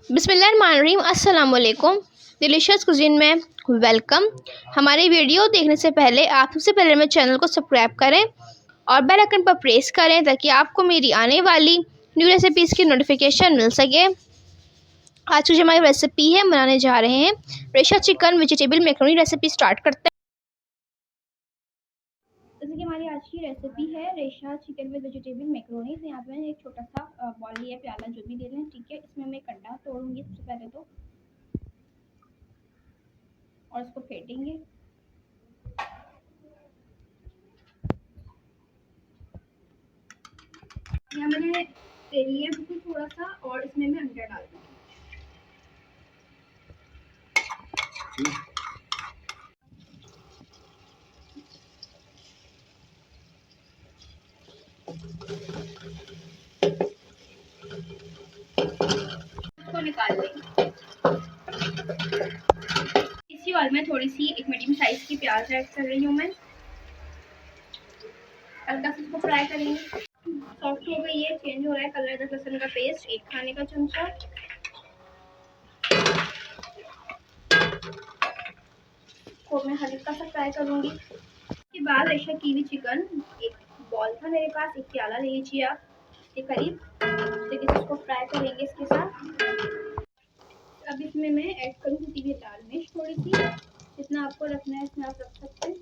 बिस्मिल्लाहिर्रहमानिर्रहीम। अस्सलाम वालेकुम। डिलीशियस कुजीन में वेलकम। हमारी वीडियो देखने से पहले आप सबसे पहले मेरे चैनल को सब्सक्राइब करें और बेल आइकन पर प्रेस करें ताकि आपको मेरी आने वाली न्यू रेसिपीज़ की नोटिफिकेशन मिल सके। आज की जो हमारी रेसिपी है, बनाने जा रहे हैं रेशा chicken vegetable macaroni. Recipe start करते हैं। जैसे कि हमारी आज की रेसिपी है रेशा चिकन विद वेजिटेबल मैकरोनी। तो यहाँ पे मैंने एक छोटा सा बॉल लिया, प्याला जो भी ले लें, ठीक है। इसमें मैं एक अंडा तोड़ूंगी सबसे पहले तो, और इसको फेंटेंगे। यहाँ मैंने तेल लिया बिल्कुल थोड़ा सा, और इसमें मैं अंडा डाल दूँगी। इसको निकाल लेंगे। इसी ऑयल में थोड़ी सी एक मीडियम साइज की प्याज ऐड कर रही हूँ मैं। हल्का से इसको फ्राई करेंगे। सॉफ्ट हो गई है, चेंज हो रहा है कलर। अदरक लहसुन का पेस्ट 1 खाने का चमचा, को मैं हल्का सा फ्राई करूंगी। उसके बाद रेशा कीवी चिकन एक बॉल था मेरे पास, एक प्याला ले लीजिए आप के करीब। देखिए इसको फ्राई करेंगे इसके साथ। अब इसमें मैं ऐड करूँगी कुटी हुई लाल मिर्च थोड़ी सी, जितना आपको रखना है इसमें आप रख सकते हैं।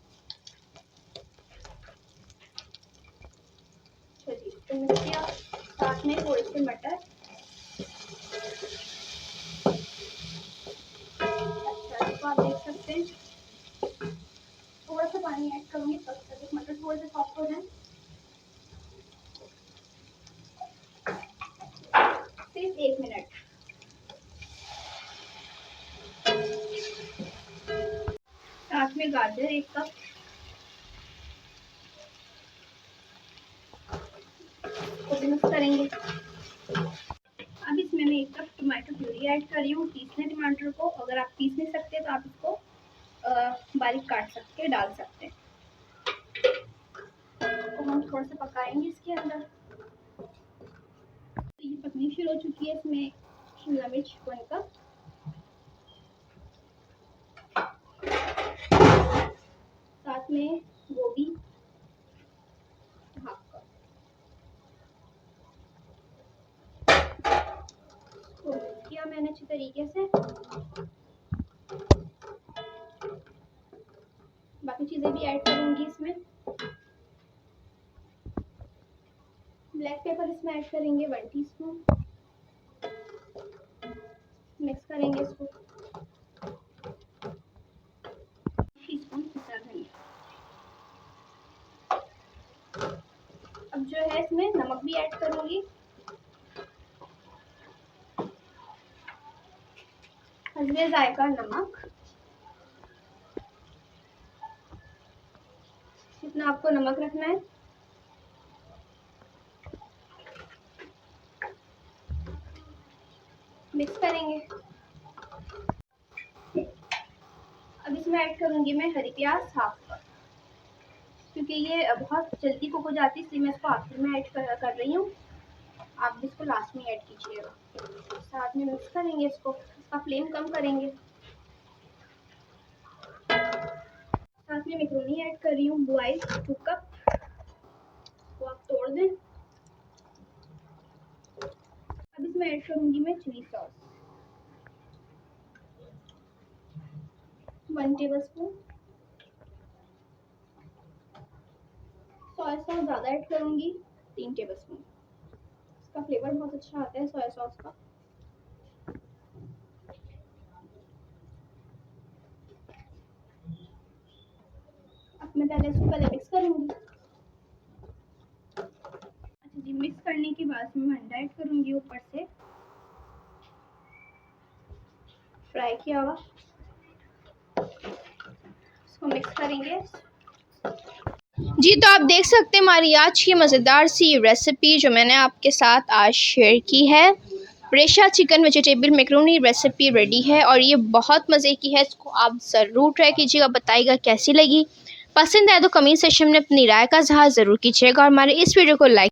चलिए तो मिक्स किया, साथ में थोड़े से मटर। अच्छा, इसको आप देख सकते हैं। थोड़ा सा पानी ऐड करूँगी तब तक मटर थोड़े से सॉफ्ट हो जाए। सिर्फ 1 मिनट। साथ में गाजर 1 कप, को भी मिक्स करेंगे। अब इसमें मैं 1 कप टमाटर प्यूरी ऐड कर रही हूँ। पीस लें टमाटर को, अगर आप पीस नहीं सकते तो आप इसको बारीक काट सकते हैं, डाल सकते हैं। तो हम थोड़ा सा पकाएंगे इसके अंदर। तो ये पकनी शुरू हो चुकी है। इसमें शिमला मिर्च 1 कप, साथ में गोभी 1/2 कप। तो मिक्स किया मैंने अच्छी तरीके से। बाकी चीज़ें भी ऐड करूँगी इसमें। ब्लैक पेपर इसमें ऐड करेंगे 1 टीस्पून। मिक्स करेंगे इसको। टीस्पून पिसा धनिया। अब जो है इसमें नमक भी ऐड करूँगी, हस्बे जायका नमक, जितना आपको नमक रखना है। मिक्स करेंगे। अब इसमें ऐड करूंगी मैं हरी प्याज 1/2 कप, क्योंकि ये बहुत जल्दी कुक हो जाती है इसलिए मैं इसको आखिर में ऐड कर रही हूँ। आप भी इसको लास्ट में ऐड कीजिएगा। साथ में मिक्स करेंगे इसको। इसका फ्लेम कम करेंगे। साथ में मैकरोनी ऐड कर रही हूँ बॉयल 2 कप, वो आप तोड़ दें। अब इसमें ऐड करूंगी मैं chilli sauce 1 tablespoon. Soya sauce ज़्यादा ऐड करूंगी 3 टेबलस्पून। इसका फ्लेवर बहुत अच्छा आता है सोया सॉस का। अब मैं पहले इसको मिक्स करूंगी। अच्छा जी, मिक्स करने के बाद मैं अंडा ऐड करूंगी ऊपर से, फ्राई किया हुआ। इसको मिक्स करेंगे। जी, तो आप देख सकते हैं हमारी आज की मज़ेदार सी रेसिपी जो मैंने आपके साथ आज शेयर की है। रेशा chicken vegetable macaroni recipe ready है और ये बहुत मज़े की है। इसको आप ज़रूर ट्राई कीजिएगा, बताइएगा कैसी लगी। पसंद आए तो कमेंट सेक्शन में अपनी राय का इज़हार ज़रूर कीजिएगा और हमारे इस वीडियो को लाइक